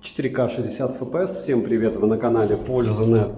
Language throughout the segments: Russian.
4К 60 FPS. Всем привет, вы на канале Польза.нет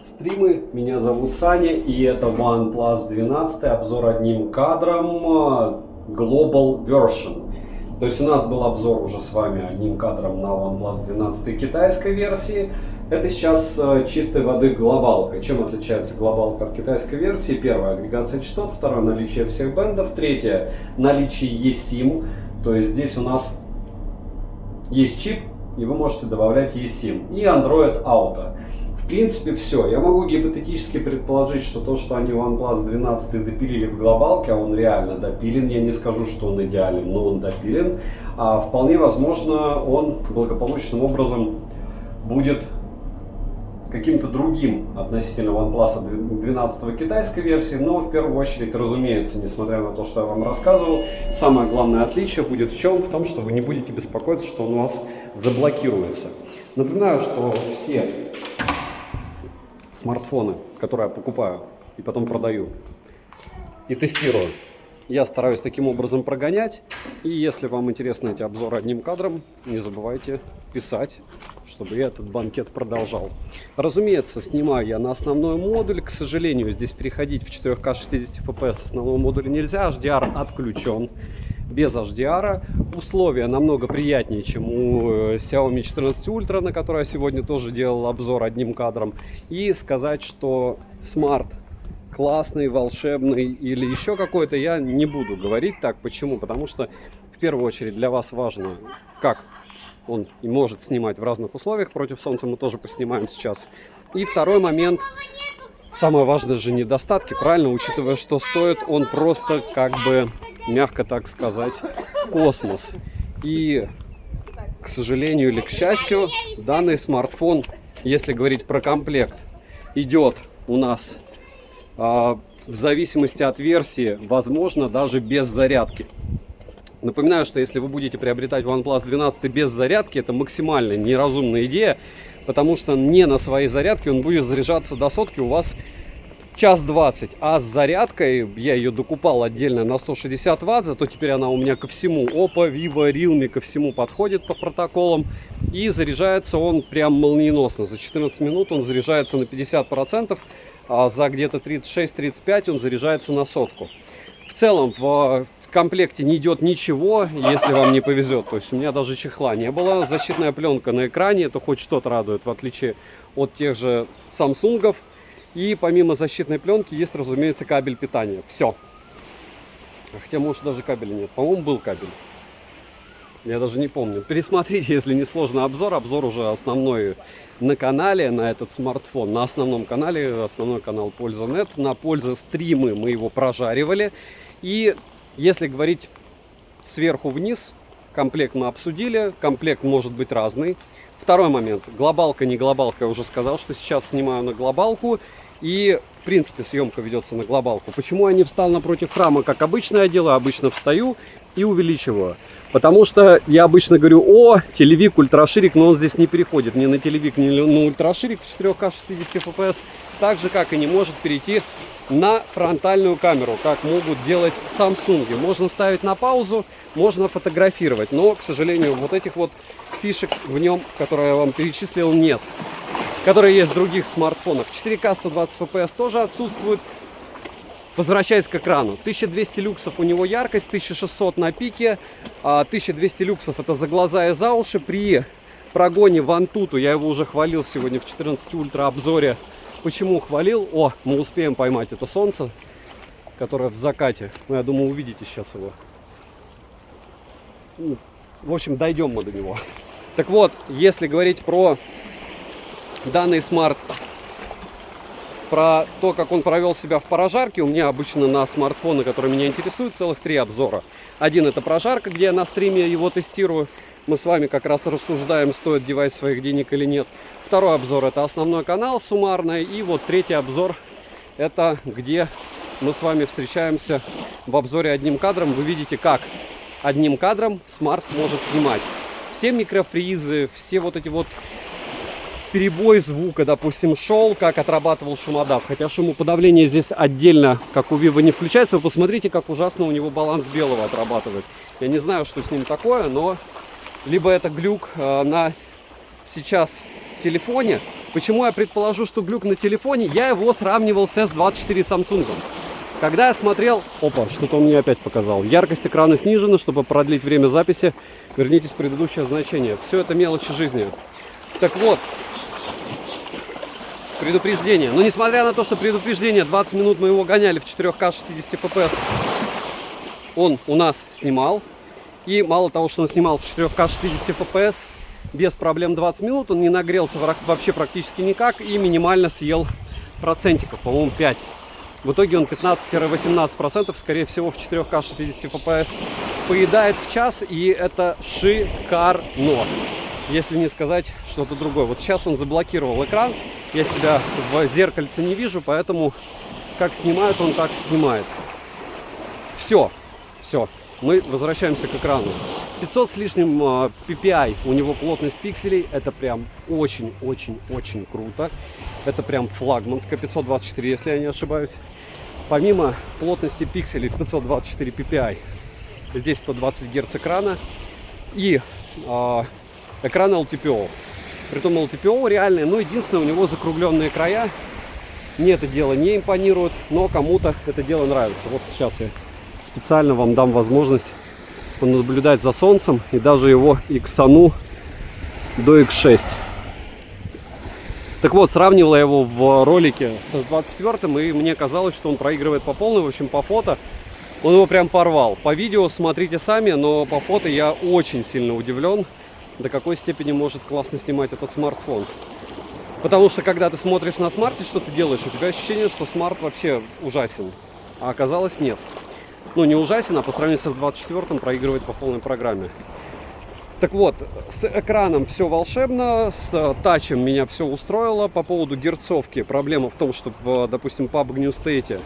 стримы. Меня зовут Саня, и это OnePlus 12, обзор одним кадром Global Version. То есть у нас был обзор уже с вами одним кадром на OnePlus 12 китайской версии. Это сейчас чистой воды глобалка. Чем отличается глобалка от китайской версии? Первое — агрегация частот, второе — наличие всех бендов, третье — наличие eSIM. То есть здесь у нас есть чип, и вы можете добавлять eSIM. И Android Auto. В принципе, все. Я могу гипотетически предположить, что то, что они OnePlus 12 допилили в глобалке, а он реально допилен, я не скажу, что он идеален, но он допилен, вполне возможно, он благополучным образом будет каким-то другим относительно OnePlus 12 китайской версии, но в первую очередь, разумеется, несмотря на то, что я вам рассказывал, самое главное отличие будет в чем? В том, что вы не будете беспокоиться, что он у вас заблокируется. Напоминаю, что все смартфоны, которые я покупаю и потом продаю и тестирую, я стараюсь таким образом прогонять. И если вам интересны эти обзоры одним кадром, не забывайте писать, чтобы я этот банкет продолжал. Разумеется, снимаю я на основной модуль. К сожалению, здесь переходить в 4К 60 FPS с основного модуля нельзя. HDR отключен. Без HDR условия намного приятнее, чем у Xiaomi 14 Ultra, на которой я сегодня тоже делал обзор одним кадром. И сказать, что смарт классный, волшебный или еще какой-то, я не буду говорить так. Почему? Потому что в первую очередь для вас важно, как он и может снимать в разных условиях. Против солнца мы тоже поснимаем сейчас. И второй момент, самое важное же недостатки, правильно, учитывая, что стоит он просто, как бы, мягко так сказать, космос. И, к сожалению или к счастью, данный смартфон, если говорить про комплект, идет у нас в зависимости от версии, возможно, даже без зарядки. Напоминаю, что если вы будете приобретать OnePlus 12 без зарядки, это максимально неразумная идея, потому что не на своей зарядке он будет заряжаться до сотки у вас час 20, а с зарядкой, я ее докупал отдельно на 160 Вт, зато теперь она у меня ко всему, Oppo, Vivo, Realme, ко всему подходит по протоколам, и заряжается он прям молниеносно. За 14 минут он заряжается на 50%, а за где-то 36-35 он заряжается на сотку. В целом в комплекте не идет ничего, если вам не повезет. То есть у меня даже чехла не было. Защитная пленка на экране, это хоть что-то радует, в отличие от тех же Samsung'ов. И помимо защитной пленки есть, разумеется, кабель питания. Все. Хотя, может, даже кабеля нет. По-моему, был кабель. Я даже не помню. Пересмотрите, если не сложно, обзор. Обзор уже основной на канале, на этот смартфон. На основном канале, основной канал Польза.нет. На Польза стримы мы его прожаривали. И если говорить сверху вниз, комплект мы обсудили. Комплект может быть разный. Второй момент. Глобалка, не глобалка. Я уже сказал, что сейчас снимаю на глобалку. И, в принципе, съемка ведется на глобалку. Почему я не встал напротив храма, как обычно я делаю? Обычно встаю и увеличиваю. Потому что я обычно говорю: о, телевик, ультраширик, но он здесь не переходит ни на телевик, ни на ультраширик в 4К 60 FPS. Так же, как и не может перейти на фронтальную камеру, как могут делать Samsung. Можно ставить на паузу, можно фотографировать. Но, к сожалению, вот этих вот фишек в нем, которые я вам перечислил, нет. Которые есть в других смартфонах. 4К 120 FPS тоже отсутствует. Возвращаясь к экрану. 1200 люксов у него яркость, 1600 на пике. 1200 люксов это за глаза и за уши. При прогоне в Antutu, я его уже хвалил сегодня в 14 Ultra обзоре. Почему хвалил? О, мы успеем поймать это солнце, которое в закате. Ну, я думаю, увидите сейчас его. В общем, дойдем мы до него. Так вот, если говорить про данный смарт, про то, как он провел себя в прожарке, у меня обычно на смартфоны, которые меня интересуют, целых 3 обзора. Один — это прожарка, где я на стриме его тестирую. Мы с вами как раз рассуждаем, стоит девайс своих денег или нет. Второй обзор — это основной канал суммарно. И вот третий обзор — это где мы с вами встречаемся в обзоре одним кадром. Вы видите, как одним кадром смарт может снимать. Все микрофризы, все вот эти вот перебой звука, допустим, шел, как отрабатывал шумодав. Хотя шумоподавление здесь отдельно, как у Vivo, не включается. Вы посмотрите, как ужасно у него баланс белого отрабатывает. Я не знаю, что с ним такое, но либо это глюк на сейчас телефоне. Почему я предположу, что глюк на телефоне? Я его сравнивал с S24 Samsung. Когда я смотрел... Опа, что-то он мне опять показал. Яркость экрана снижена, чтобы продлить время записи. Вернитесь в предыдущее значение. Все это мелочи жизни. Так вот, предупреждение. Но несмотря на то, что предупреждение, 20 минут мы его гоняли в 4К 60 FPS, он у нас снимал. И мало того, что он снимал в 4К 60 FPS, без проблем 20 минут, он не нагрелся вообще практически никак и минимально съел процентиков, по-моему 5. В итоге он 15-18%, скорее всего, в 4К 60 FPS поедает в час, и это шикарно, если не сказать что-то другое. Вот сейчас он заблокировал экран, я себя в зеркальце не вижу, поэтому как снимает он, так снимает. Все, мы возвращаемся к экрану. 500 с лишним PPI, у него плотность пикселей, это прям очень-очень-очень круто. Это прям флагманская 524, если я не ошибаюсь. Помимо плотности пикселей в 524 PPI, здесь 120 Гц экрана и экран LTPO. Притом LTPO реальный, но единственное, у него закругленные края. Мне это дело не импонирует, но кому-то это дело нравится. Вот сейчас я специально вам дам возможность понаблюдать за солнцем и даже его иксану до X6. Так вот, сравнивал я его в ролике с S24, и мне казалось, что он проигрывает по полной. В общем, по фото он его прям порвал. По видео смотрите сами, но по фото я очень сильно удивлен, до какой степени может классно снимать этот смартфон. Потому что, когда ты смотришь на смарте, что ты делаешь, у тебя ощущение, что смарт вообще ужасен. А оказалось, нет. Ну, не ужасен, а по сравнению с S24 проигрывает по полной программе. Так вот, с экраном все волшебно, с тачем меня все устроило. По поводу герцовки проблема в том, что, допустим, PUBG New State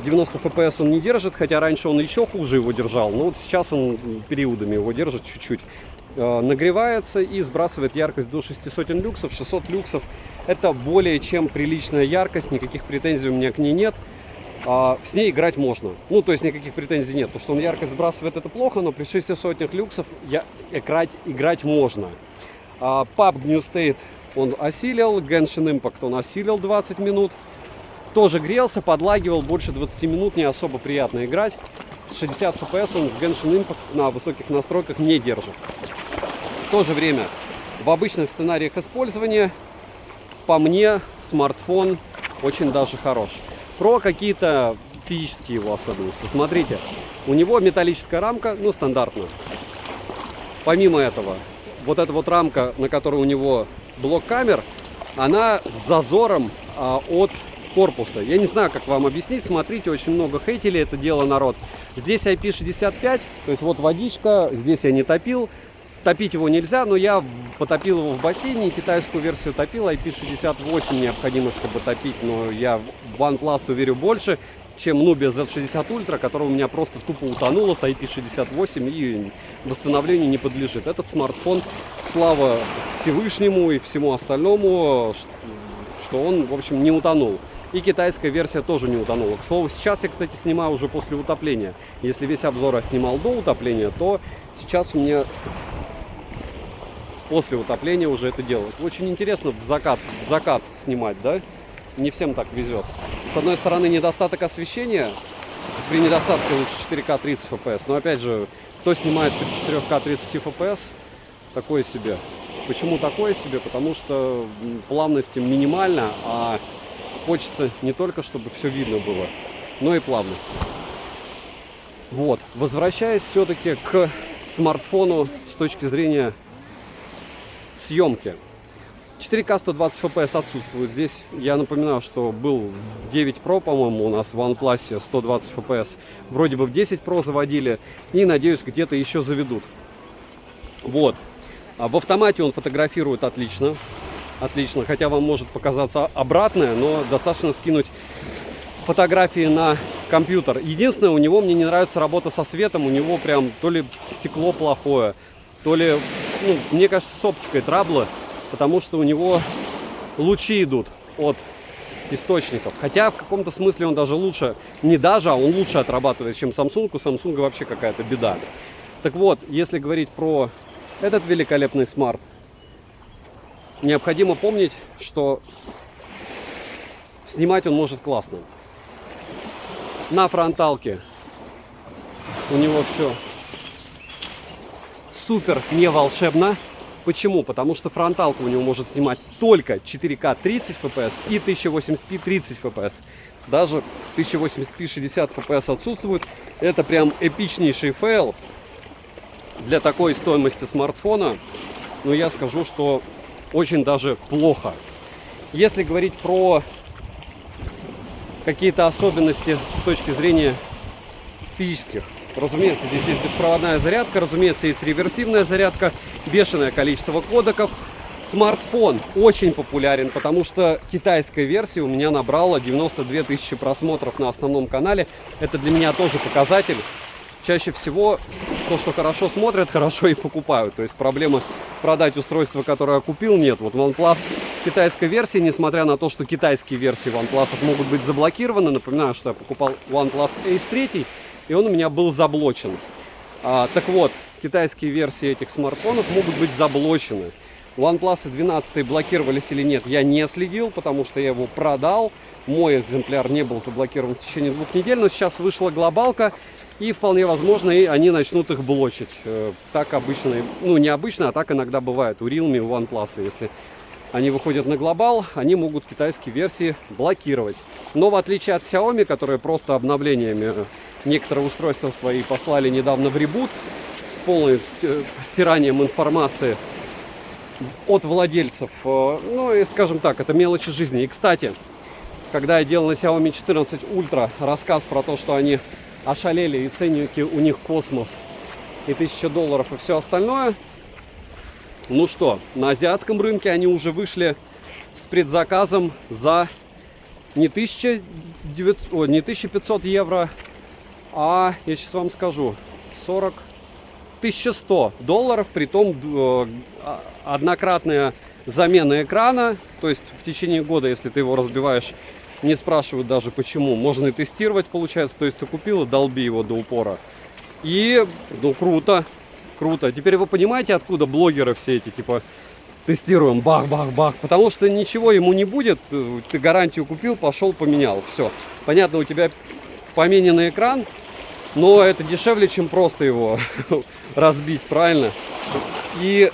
90 FPS он не держит, хотя раньше он еще хуже его держал. Но вот сейчас он периодами его держит чуть-чуть. Нагревается и сбрасывает яркость до 600 люксов. 600 люксов это более чем приличная яркость, никаких претензий у меня к ней нет. С ней играть можно. Ну, то есть никаких претензий нет. То, что он яркость сбрасывает, это плохо, но при 600 люксов играть можно. PUBG New State он осилил, Genshin Impact он осилил 20 минут. Тоже грелся, подлагивал, больше 20 минут не особо приятно играть. 60 FPS он в Genshin Impact на высоких настройках не держит. В то же время в обычных сценариях использования, по мне, смартфон очень даже хорош. Про какие-то физические его особенности. Смотрите, у него металлическая рамка, ну, стандартная. Помимо этого, вот эта вот рамка, на которой у него блок камер, она с зазором от корпуса. Я не знаю, как вам объяснить. Смотрите, очень много хейтили это дело, народ. Здесь IP65, то есть вот водичка, здесь я не топил. Топить его нельзя, но я потопил его в бассейне, китайскую версию топил, IP68 необходимо, чтобы топить, но я в OnePlus верю больше, чем Nubia Z60 Ultra, которая у меня просто тупо утонула с IP68 и восстановлению не подлежит. Этот смартфон, слава Всевышнему и всему остальному, что он, в общем, не утонул. И китайская версия тоже не утонула. К слову, сейчас я, кстати, снимаю уже после утопления. Если весь обзор я снимал до утопления, то сейчас у меня после утопления уже это делают. Очень интересно в закат снимать, да? Не всем так везет. С одной стороны, недостаток освещения. При недостатке лучше 4К 30 FPS. Но опять же, кто снимает при 4К 30 FPS, такое себе. Почему такое себе? Потому что плавность минимальна, а хочется не только, чтобы все видно было, но и плавность. Вот. Возвращаясь все-таки к смартфону с точки зрения съемки. 4К 120 FPS отсутствует. Здесь я напоминаю, что был 9 Pro, по-моему, у нас в OnePlus 120 FPS. Вроде бы в 10 Pro заводили. И, надеюсь, где-то еще заведут. Вот. А в автомате он фотографирует отлично. Отлично. Хотя вам может показаться обратное, но достаточно скинуть фотографии на компьютер. Единственное, у него мне не нравится работа со светом. У него прям то ли стекло плохое, то ли, ну, мне кажется, с оптикой траблы. Потому что у него лучи идут от источников. Хотя в каком-то смысле он даже лучше, не даже, а он лучше отрабатывает, чем Samsung. У Samsung вообще какая-то беда. Так вот, если говорить про этот великолепный смарт. Необходимо помнить, что снимать он может классно. На фронталке у него все супер не волшебно. Почему? Потому что фронталка у него может снимать только 4К 30 FPS и 1080p 30 FPS. Даже 1080p 60 FPS отсутствует. Это прям эпичнейший фейл для такой стоимости смартфона. Но я скажу, что очень даже плохо. Если говорить про какие-то особенности с точки зрения физических, разумеется, здесь есть беспроводная зарядка, разумеется, есть реверсивная зарядка, бешеное количество кодеков. Смартфон очень популярен, потому что китайская версия у меня набрала 92 тысячи просмотров на основном канале. Это для меня тоже показатель. Чаще всего то, что хорошо смотрят, хорошо и покупают. То есть проблемы продать устройство, которое я купил, нет. Вот OnePlus китайской версии, несмотря на то, что китайские версии OnePlus могут быть заблокированы. Напоминаю, что я покупал OnePlus Ace 3, и он у меня был заблочен. Так вот, китайские версии этих смартфонов могут быть заблочены. OnePlus 12 блокировались или нет, я не следил, потому что я его продал. Мой экземпляр не был заблокирован в течение 2 недель, но сейчас вышла глобалка, и вполне возможно, и они начнут их блочить. Так обычно, ну не обычно, а так иногда бывает у Realme и у OnePlus. Если они выходят на глобал, они могут китайские версии блокировать. Но в отличие от Xiaomi, которые просто обновлениями некоторые устройства свои послали недавно в ребут с полным стиранием информации от владельцев, ну и скажем так, это мелочи жизни. И кстати, когда я делал на Xiaomi 14 Ultra рассказ про то, что они ошалели и ценники у них космос и $1000 и все остальное, ну что, на азиатском рынке они уже вышли с предзаказом за не 1500 евро, а я сейчас вам скажу, 1100 долларов, притом однократная замена экрана, то есть в течение года, если ты его разбиваешь, не спрашивают даже почему, можно и тестировать, получается, то есть ты купил и долби его до упора. И, ну, круто, круто. Теперь вы понимаете, откуда блогеры все эти, типа, тестируем, бах-бах-бах, потому что ничего ему не будет, ты гарантию купил, пошел, поменял, все. Понятно, у тебя помененный экран, но это дешевле, чем просто его разбить, правильно? И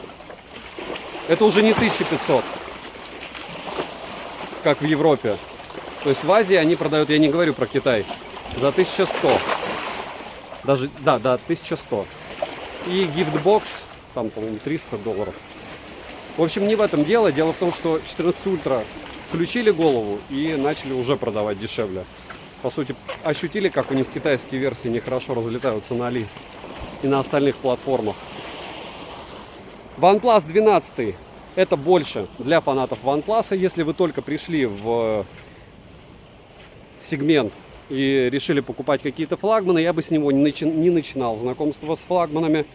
это уже не 1500, как в Европе. То есть в Азии они продают, я не говорю про Китай, за 1100. Даже, да, 1100. И гифтбокс, там, по-моему, $300. В общем, не в этом дело. Дело в том, что 14 Ultra включили голову и начали уже продавать дешевле. По сути, ощутили, как у них китайские версии нехорошо разлетаются на Али и на остальных платформах. OnePlus 12 это больше для фанатов OnePlus. Если вы только пришли в сегмент и решили покупать какие-то флагманы, я бы с него не начинал знакомство с флагманами.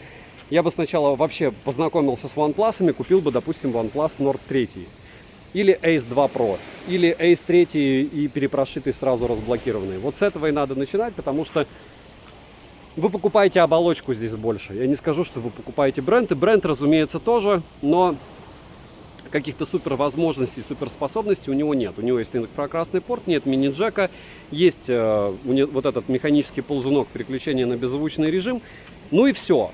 Я бы сначала вообще познакомился с OnePlus, купил бы, допустим, OnePlus Nord 3 или Ace 2 Pro, или Ace 3 и перепрошитый сразу разблокированный. Вот с этого и надо начинать, потому что вы покупаете оболочку здесь больше. Я не скажу, что вы покупаете бренд, и бренд, разумеется, тоже, но каких-то супер возможностей, суперспособностей у него нет. У него есть инфракрасный порт, нет мини-джека, есть вот этот механический ползунок переключения на беззвучный режим. Ну и все.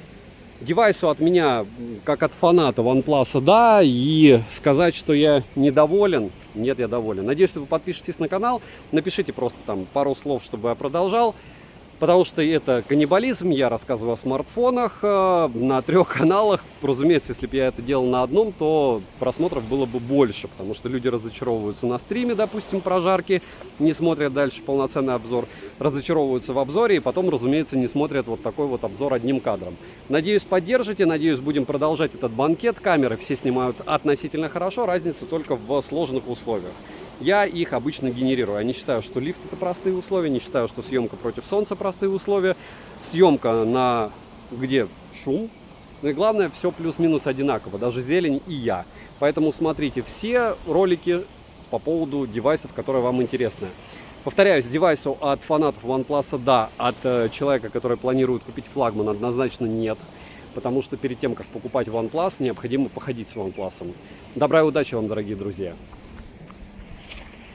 Девайсу от меня, как от фаната OnePlus, да, и сказать, что я недоволен, нет, я доволен. Надеюсь, что вы подпишетесь на канал, напишите просто там пару слов, чтобы я продолжал. Потому что это каннибализм, я рассказываю о смартфонах на 3 каналах. Разумеется, если бы я это делал на одном, то просмотров было бы больше, потому что люди разочаровываются на стриме, допустим, прожарки, не смотрят дальше полноценный обзор, разочаровываются в обзоре и потом, разумеется, не смотрят вот такой вот обзор одним кадром. Надеюсь, поддержите, надеюсь, будем продолжать этот банкет. Камеры все снимают относительно хорошо, разница только в сложных условиях. Я их обычно генерирую. Я не считаю, что лифт это простые условия, не считаю, что съемка против солнца простые условия. Съемка на где шум. Ну и главное, все плюс-минус одинаково, даже зелень и я. Поэтому смотрите все ролики по поводу девайсов, которые вам интересны. Повторяюсь, девайсу от фанатов OnePlus да, от человека, который планирует купить флагман, однозначно нет. потому что перед тем, как покупать OnePlus, необходимо походить с OnePlus. Добра и удачи вам, дорогие друзья!